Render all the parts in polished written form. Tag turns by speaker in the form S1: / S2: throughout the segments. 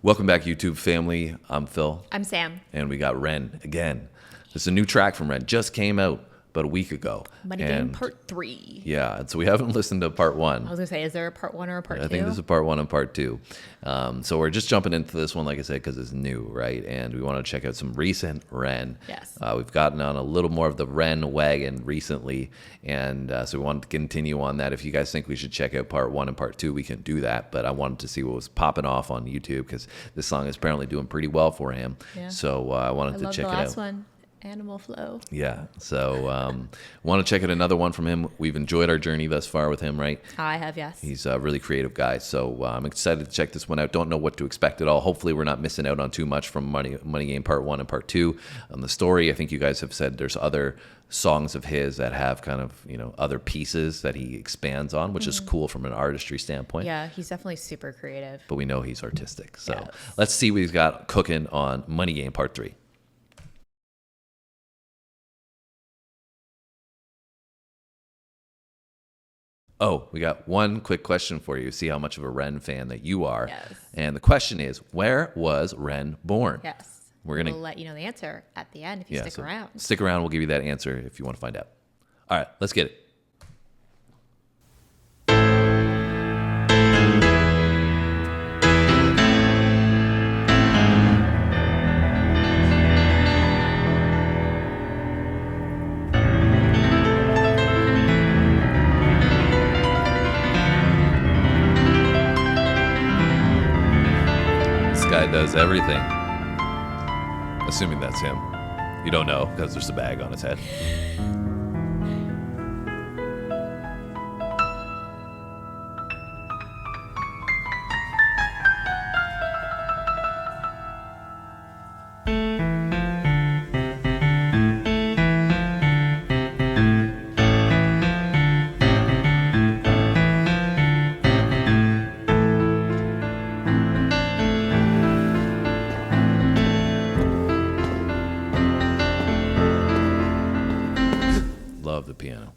S1: Welcome back, YouTube family. I'm Phil.
S2: I'm Sam.
S1: And we got Ren again. This is a new track from Ren. Just came out about a week ago.
S2: Money Game Part 3.
S1: Yeah, and so we haven't listened to Part 1.
S2: I was going to say, is there a Part 1 or a Part 2?
S1: I think this is Part 1 and Part 2. So we're just jumping into this one, like I said, because it's new, right? And we want to check out some recent Ren.
S2: Yes.
S1: We've gotten on a little more of the Ren wagon recently, and so we wanted to continue on that. If you guys think we should check out Part 1 and Part 2, we can do that. But I wanted to see what was popping off on YouTube, because this song is apparently doing pretty well for him.
S2: Yeah.
S1: So I wanted to check it out.
S2: I love the last one. Animal Flow.
S1: Yeah. So want to check out another one from him. We've enjoyed our journey thus far with him, right?
S2: I have, yes.
S1: He's a really creative guy. So I'm excited to check this one out. Don't know what to expect at all. Hopefully we're not missing out on too much from Money Game Part 1 and Part 2. On the story, I think you guys have said there's other songs of his that have kind of, other pieces that he expands on, which is cool from an artistry standpoint.
S2: Yeah, he's definitely super creative.
S1: But we know he's artistic. So
S2: Yes.
S1: Let's see what he's got cooking on Money Game Part 3. Oh, we got one quick question for you. See how much of a Ren fan that you are.
S2: Yes.
S1: And the question is, where was Ren born?
S2: Yes.
S1: We'll
S2: let you know the answer at the end if you stick around.
S1: Stick around. We'll give you that answer if you want to find out. All right, let's get it. Guy does everything. Assuming that's him. You don't know because there's a bag on his head. Love the piano.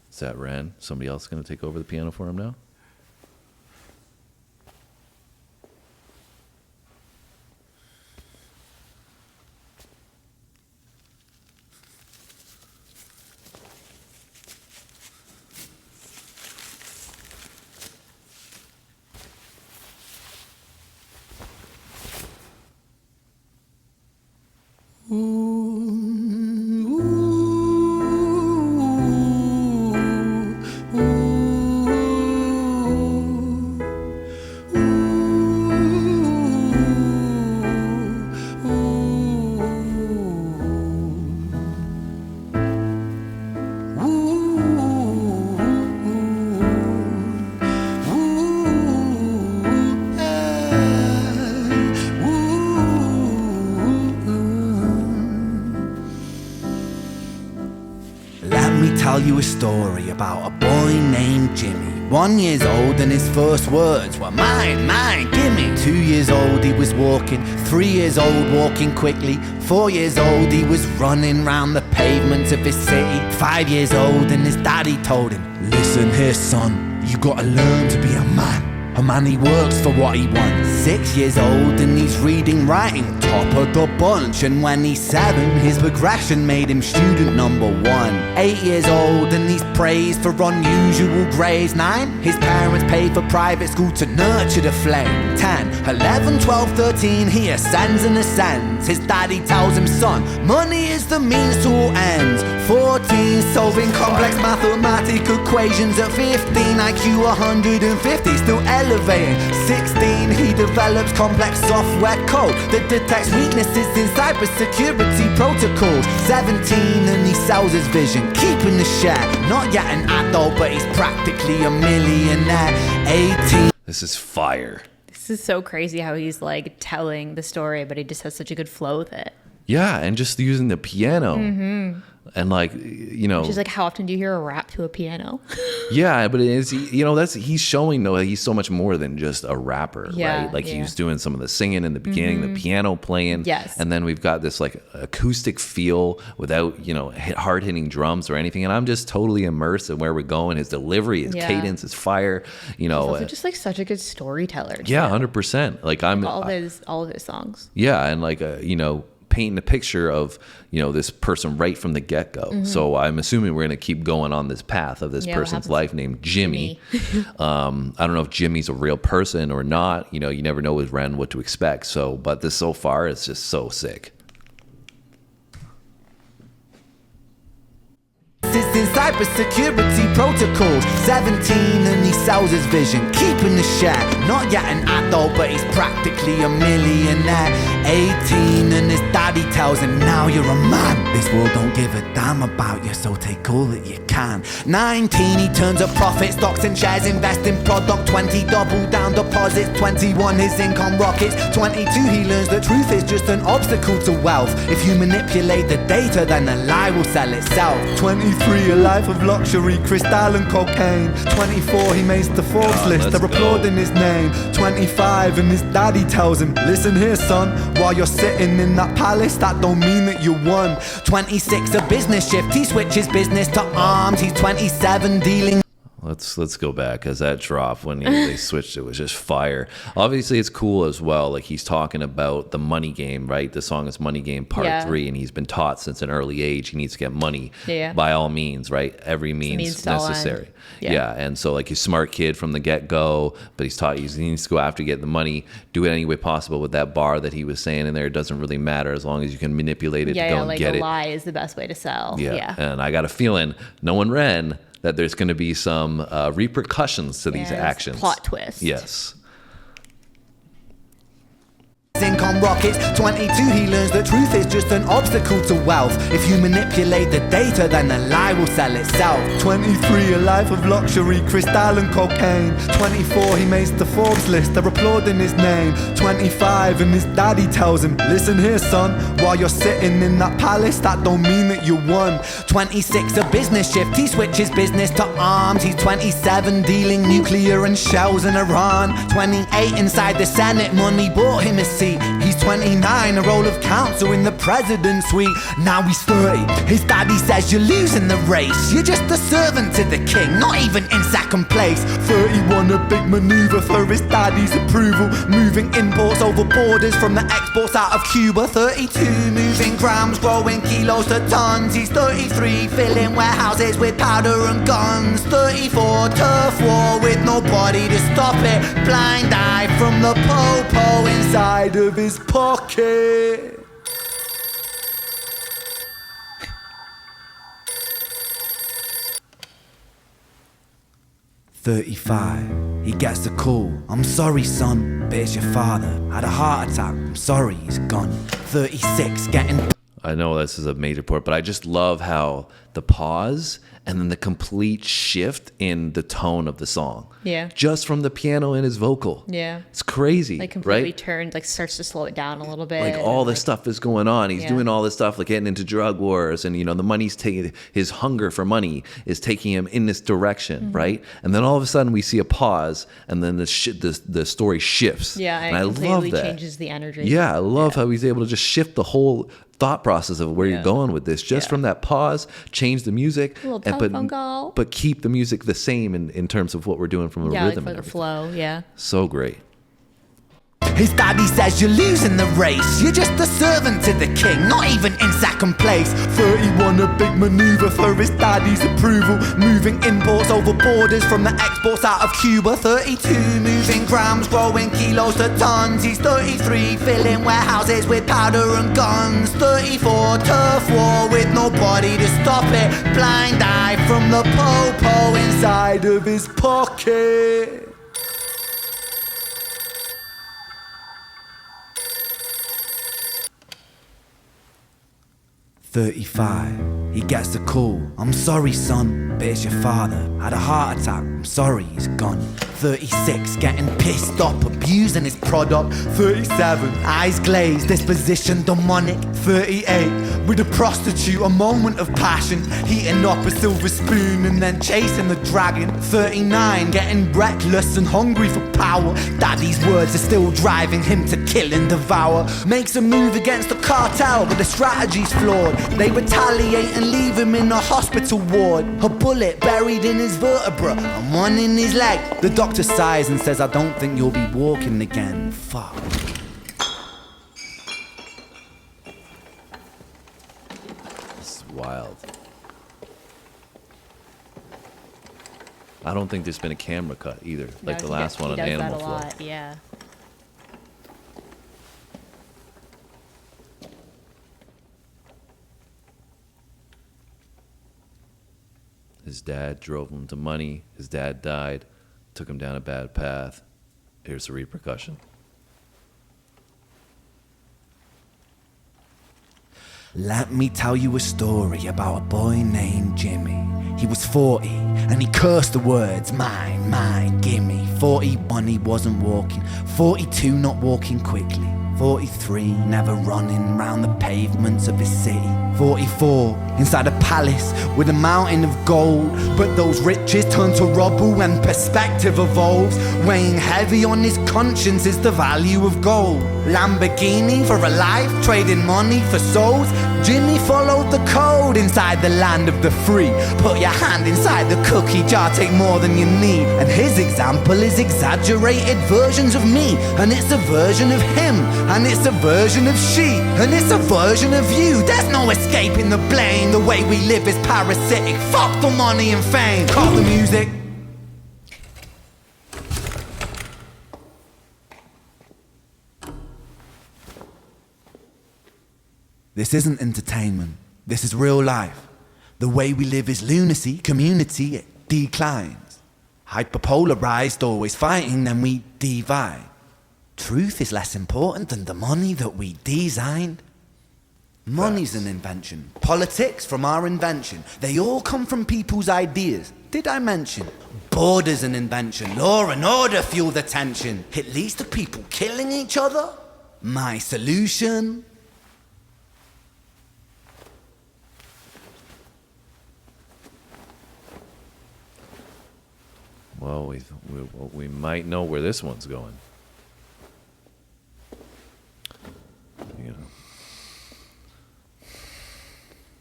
S1: Is that Ren? Somebody else going to take over the piano for him now?
S3: Tell you a story about a boy named Jimmy. 1 year old and his first words were mine, gimme. 2 years old he was walking, 3 years old walking quickly. 4 years old he was running round the pavements of his city. 5 years old and his daddy told him, listen here son, you gotta learn to be a man. A man, he works for what he wants. 6 years old and he's reading, writing, top of the bunch. And when he's 7, his progression made him student number 1. 8 years old and he's praised for unusual grades. 9, his parents paid for private school to nurture the flame. 10, 11, 12, 13, he ascends and ascends. His daddy tells him, son, money is the means to all ends. 14, solving complex mathematical equations. At 15, IQ 150, still elevating. 16, he develops complex software code that detects weaknesses in cybersecurity protocols. 17, and he sells his vision, keeping the share. Not yet an adult, but he's practically a millionaire. 18.
S1: This is fire.
S2: This is so crazy how he's like telling the story, but he just has such a good flow with it.
S1: Yeah, and just using the piano. And like, you know,
S2: Which is like, how often do you hear a rap to a piano?
S1: yeah, but it is, you know, he's showing though he's so much more than just a rapper,
S2: Yeah,
S1: right? Like he
S2: yeah.
S1: was doing some of the singing in the beginning, the piano playing,
S2: Yes.
S1: and then we've got this like acoustic feel without, you know, hard hitting drums or anything, and I'm just totally immersed in where we're going. His delivery, his
S2: Yeah.
S1: cadence, his fire, you
S2: He's
S1: know,
S2: also just like such a good storyteller. too.
S1: yeah, 100%. Like
S2: All of his songs.
S1: yeah, and like you know, painting a picture of, you know, this person right from the get-go. So I'm assuming we're going to keep going on this path of this
S2: Yeah, what
S1: person's
S2: happens-
S1: life named Jimmy. I don't know if Jimmy's a real person or not. You know, you never know with Ren what to expect. So, but this so far, it's just so sick.
S3: In cybersecurity protocols, 17 and he sells his vision, keeping the share. Not yet an adult, but he's practically a millionaire. 18 and his daddy tells him, now you're a man. This world don't give a damn about you, so take all that you can. 19, he turns a profit, stocks and shares, invest in product. 20, double down deposits. 21, his income rockets. 22, he learns the truth is just an obstacle to wealth. If you manipulate the data, then the lie will sell itself. 23, a life of luxury, crystal and cocaine. 24, he makes the Forbes list,
S1: let's
S3: they're applauding his name. 25, and his daddy tells him, listen here son, while you're sitting in that palace, that don't mean that you won. 26, a business shift, he switches business to arms. He's 27, dealing.
S1: Let's go back, because that drop when they switched it was just fire. Obviously, it's cool as well. Like he's talking about the money game, right? The song is Money Game Part 3, and he's been taught since an early age he needs to get money by all means, right? Every means necessary. Yeah, and so like he's a smart kid from the get-go, but he's taught he needs to go after get the money, do it any way possible with that bar that he was saying in there. It doesn't really matter as long as you can manipulate it to go and
S2: like
S1: get
S2: a
S1: it.
S2: lie is the best way to sell.
S1: Yeah, and I got a feeling, knowing Ren, that there's going to be some repercussions to these actions.
S2: Plot twist.
S1: Yes.
S3: Income rockets. 22, he learns the truth is just an obstacle to wealth. If you manipulate the data, then the lie will sell itself. 23, a life of luxury, crystal and cocaine. 24, he makes the Forbes list, they're applauding his name. 25, and his daddy tells him, listen here son, while you're sitting in that palace, that don't mean that you won. 26, a business shift, he switches business to arms. He's 27, dealing nuclear and shells in Iran. 28, inside the Senate, money bought him a seat. He's 29, a role of counsel in the president's suite. Now he's 30, his daddy says you're losing the race. You're just a servant to the king, not even in second place. 31, a big maneuver for his daddy's approval, moving imports over borders from the exports out of Cuba. 32, moving grams, growing kilos to tons. He's 33, filling warehouses with powder and guns. 34, turf war with nobody to stop it. Blind eye from the popo inside of his pocket. "35, he gets a call. I'm sorry, son, but it's your father. Had a heart attack. I'm sorry, he's gone. 36, getting.
S1: I know this is a major point, but I just love how the pause and then the complete shift in the tone of the song.
S2: Yeah.
S1: Just from the piano and his vocal.
S2: Yeah.
S1: It's crazy,
S2: Like completely
S1: right?
S2: turns, like starts to slow it down a little bit.
S1: Like all
S2: and,
S1: this stuff is going on. He's
S2: Yeah.
S1: doing all this stuff, like getting into drug wars, and you know the money's taking his hunger for money is taking him in this direction, right? And then all of a sudden we see a pause, and then the story shifts.
S2: Yeah,
S1: and
S2: it
S1: I love
S2: completely
S1: that.
S2: changes the energy.
S1: Yeah, I love how he's able to just shift the whole thought process of where
S2: Yeah.
S1: you're going with this, just
S2: Yeah.
S1: from that pause, change the music,
S2: Little
S1: and
S2: telephone call.
S1: but keep the music the same in terms of what we're doing from a
S2: Yeah, like
S1: rhythm
S2: for
S1: and
S2: the
S1: everything.
S2: flow. Yeah.
S1: So great.
S3: His daddy says you're losing the race. You're just a servant to the king, not even in second place. 31, a big maneuver for his daddy's approval, moving imports over borders from the exports out of Cuba. 32, moving grams, growing kilos to tons. He's 33, filling warehouses with powder and guns. 34, turf war with nobody to stop it. Blind eye from the popo inside of his pocket. "35, he gets a call. I'm sorry, son, but it's your father. Had a heart attack, I'm sorry, he's gone. 36, getting pissed up, abusing his product. 37, eyes glazed, disposition demonic. 38, with a prostitute, a moment of passion. Heating up a silver spoon and then chasing the dragon. 39, getting reckless and hungry for power. Daddy's words are still driving him to kill and devour. Makes a move against the cartel, but the strategy's flawed. They retaliate and leave him in a hospital ward. A bullet buried in his vertebra and one in his leg. The doctor sighs and says, I don't think you'll be walking again. Fuck.
S1: It's wild. I don't think there's been a camera cut either, like the last one on Animal Flow.
S2: Lot, yeah.
S1: His dad drove him to money. His dad died, took him down a bad path. Here's the repercussion.
S3: Let me tell you a story about a boy named Jimmy. He was 40 and he cursed the words, mine, mine, gimme. 41 he wasn't walking, 42 not walking quickly, 43 never running round the pavements of his city, 44 inside a palace with a mountain of gold. But those riches turn to rubble when perspective evolves. Weighing heavy on his conscience is the value of gold. Lamborghini for a life, trading money for souls. Jimmy followed the code inside the land of the free. Put your hand inside the cookie jar, take more than you need. And his example is exaggerated versions of me. And it's a version of him, and it's a version of she, and it's a version of you. There's no escaping the blame. The way we live is parasitic. Fuck the money and fame. Call the music. This isn't entertainment. This is real life. The way we live is lunacy. Community, it declines. Hyperpolarized, always fighting, then we divide. Truth is less important than the money that we designed. Money's an invention. Politics from our invention. They all come from people's ideas. Did I mention? Border's an invention. Law and order fuel the tension. It leads to people killing each other. My solution?
S1: Well, we might know where this one's going. You know,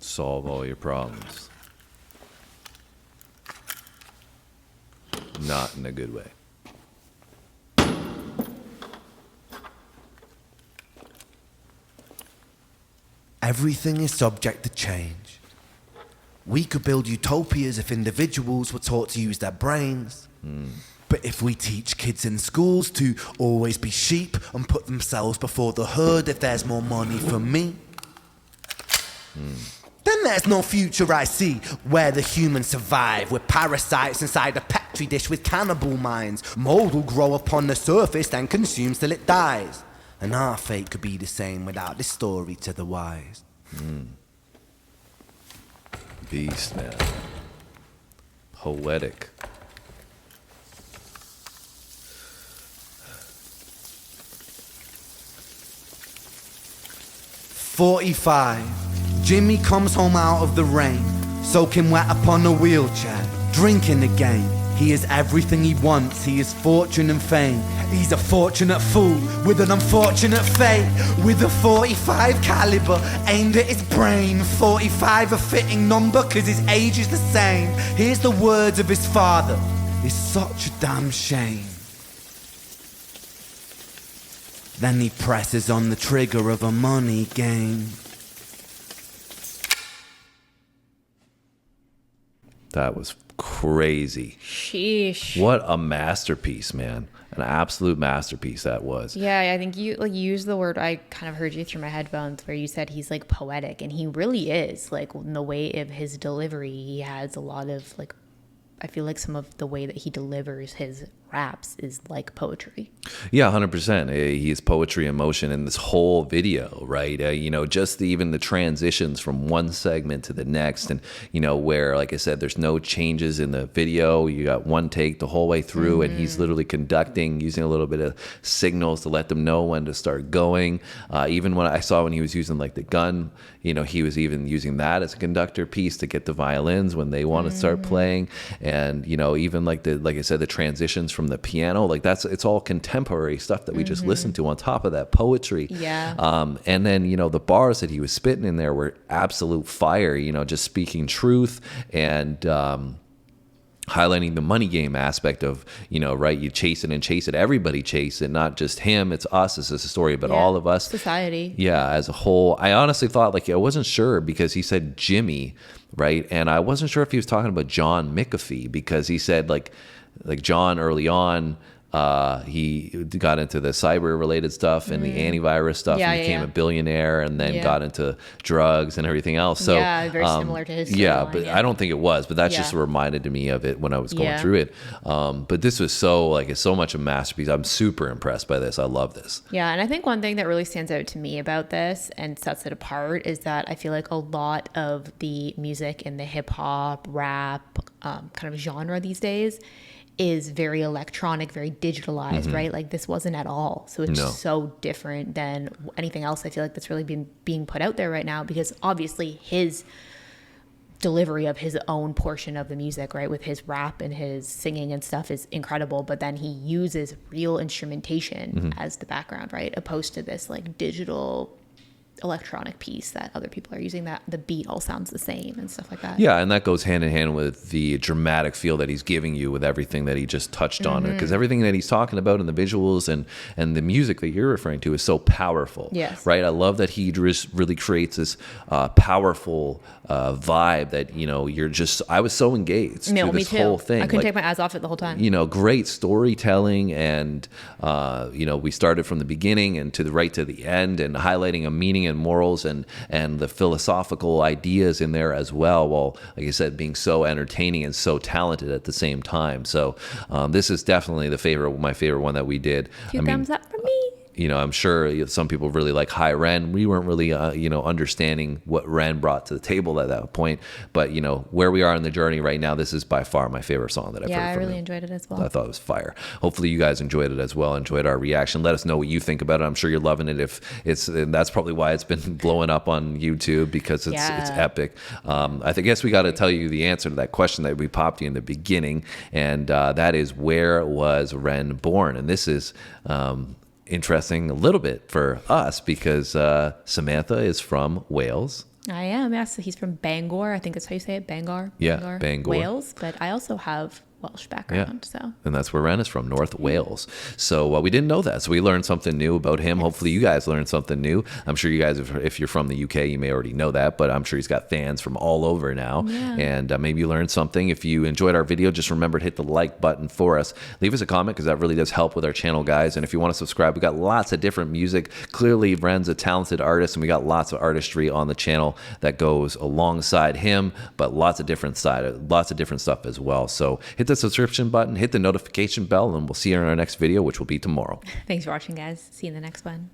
S1: solve all your problems. Not in a good way.
S3: Everything is subject to change. We could build utopias if individuals were taught to use their brains. But if we teach kids in schools to always be sheep and put themselves before the herd, if there's more money for me, then there's no future I see where the humans survive. We're parasites inside a petri dish with cannibal minds. Mold will grow upon the surface, then consumes till it dies. And our fate could be the same without this story to the wise.
S1: Beast, man. Poetic.
S3: "45. Jimmy comes home out of the rain, soaking wet upon a wheelchair, drinking again. He is everything he wants, he is fortune and fame. He's a fortunate fool with an unfortunate fate. With a 45 caliber aimed at his brain. 45 a fitting number cause his age is the same. Here's the words of his father, it's such a damn shame. Then he presses on the trigger of a money game.
S1: That was crazy.
S2: Sheesh.
S1: What a masterpiece, man. An absolute masterpiece that was.
S2: Yeah, I think you used the word, I kind of heard you through my headphones where you said he's like poetic, and he really is. Like in the way of his delivery, he has a lot of like, I feel like some of the way that he delivers his raps is like poetry.
S1: Yeah, 100%. He is poetry in motion in this whole video, right? Just even the transitions from one segment to the next, and where, like I said, there's no changes in the video. You got one take the whole way through, and he's literally conducting, using a little bit of signals to let them know when to start going. Even when I saw when he was using like the gun, he was even using that as a conductor piece to get the violins when they want to start playing, and even like I said, the transitions from the piano, like it's all contemporary stuff that we just listened to on top of that poetry.
S2: Yeah.
S1: And then, the bars that he was spitting in there were absolute fire, just speaking truth and highlighting the money game aspect of, right, you chase it and chase it. Everybody chase it, not just him. It's us. This is a story, but all of us.
S2: Society.
S1: Yeah, as a whole. I honestly thought, I wasn't sure because he said Jimmy, right? And I wasn't sure if he was talking about John McAfee because he said, like John early on, he got into the cyber related stuff and the antivirus stuff and became a billionaire and then got into drugs and everything else. So
S2: very similar to his
S1: yeah,
S2: storyline,
S1: but I don't think it was, but that's just reminded me of it when I was going through it. But this was it's so much a masterpiece. I'm super impressed by this. I love this.
S2: Yeah, and I think one thing that really stands out to me about this and sets it apart is that I feel like a lot of the music in the hip hop, rap kind of genre these days is very electronic, very digitalized, right? Like this wasn't at all. So it's so different than anything else I feel like that's really been being put out there right now, because obviously his delivery of his own portion of the music, right, with his rap and his singing and stuff is incredible, but then he uses real instrumentation as the background, right, opposed to this like digital electronic piece that other people are using, that the beat all sounds the same and stuff like that.
S1: Yeah, and that goes hand in hand with the dramatic feel that he's giving you with everything that he just touched on, because everything that he's talking about and the visuals and the music that you're referring to is so powerful.
S2: Yes.
S1: Right? I love that he just really creates this powerful vibe that, you're just, I was so engaged through this whole thing.
S2: I couldn't take my eyes off it the whole time.
S1: Great storytelling, and we started from the beginning and to the end, and highlighting a meaning and morals and the philosophical ideas in there as well, while, like I said, being so entertaining and so talented at the same time. So this is definitely my favorite one that we did.
S2: Two thumbs up for me.
S1: I'm sure some people really like high REN. We weren't really, understanding what REN brought to the table at that point. But, where we are in the journey right now, this is by far my favorite song that I've heard from him.
S2: Yeah, I really enjoyed it as well.
S1: I thought it was fire. Hopefully you guys enjoyed it as well, enjoyed our reaction. Let us know what you think about it. I'm sure you're loving it. And that's probably why it's been blowing up on YouTube, because it's epic. I guess we got to tell you the answer to that question that we popped you in the beginning. And that is, where was REN born? And this is interesting a little bit for us because Samantha is from Wales.
S2: I am, yes. He's from Bangor. I think that's how you say it, Bangor.
S1: Yeah, Bangor.
S2: Wales, but I also have Welsh background. So,
S1: and that's where REN is from, North Wales. So we didn't know that. So we learned something new about him.
S2: Yes.
S1: Hopefully you guys learned something new. I'm sure you guys, if you're from the UK, you may already know that, but I'm sure he's got fans from all over now.
S2: Yeah.
S1: And maybe you learned something. If you enjoyed our video, just remember to hit the like button for us. Leave us a comment, because that really does help with our channel, guys. And if you want to subscribe, we got lots of different music. Clearly, REN's a talented artist, and we got lots of artistry on the channel that goes alongside him, but lots of different stuff as well. So hit the subscription button, hit the notification bell, and we'll see you in our next video, which will be tomorrow.
S2: Thanks for watching, guys. See you in the next one.